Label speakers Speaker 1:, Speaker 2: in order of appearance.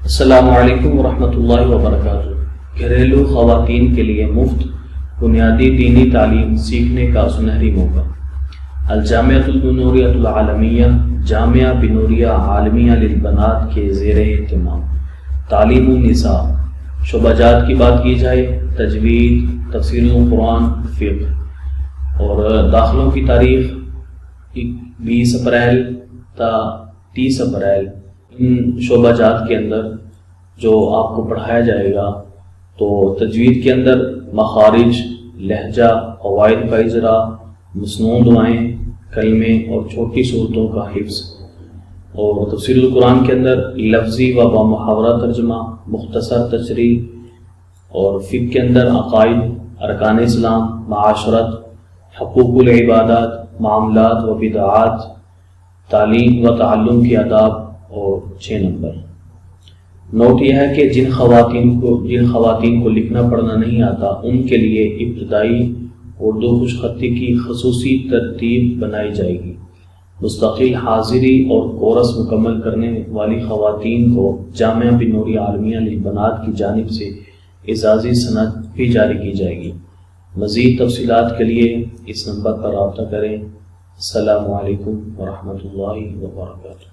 Speaker 1: السلام علیکم ورحمۃ اللہ وبرکاتہ۔ گھریلو خواتین کے لیے مفت بنیادی دینی تعلیم سیکھنے کا سنہری موقع۔ الجامعۃ البنوریۃ العالمیہ جامعہ بنوریہ عالمیہ للبنات کے زیر اہتمام تعلیم النساء شعبہ جات کی بات کی جائے، تجوید، تفسیر القرآن، فقہ اور داخلوں کی تاریخ 20 اپریل تا 30 اپریل ان شعبہ جات کے اندر جو آپ کو پڑھایا جائے گا، تو تجوید کے اندر مخارج، لہجہ، قواعد کا اجرا، مسنون دعائیں، کلمے اور چھوٹی صورتوں کا حفظ، اور تفسیر القرآن کے اندر لفظی و بامحاورہ ترجمہ، مختصر تشریح، اور فقہ کے اندر عقائد، ارکان اسلام، معاشرت، حقوق العبادات، معاملات و بدعات، تعلیم و تعلم کے آداب، اور 6 نمبر۔ نوٹ یہ ہے کہ جن خواتین کو لکھنا پڑھنا نہیں آتا، ان کے لیے ابتدائی اردو خوش خطی کی خصوصی ترتیب بنائی جائے گی۔ مستقل حاضری اور کورس مکمل کرنے والی خواتین کو جامعہ بنوریہ عالمیہ للبنات کی جانب سے اعزازی سند بھی جاری کی جائے گی۔ مزید تفصیلات کے لیے اس نمبر پر رابطہ کریں۔ السلام علیکم ورحمۃ اللہ وبرکاتہ۔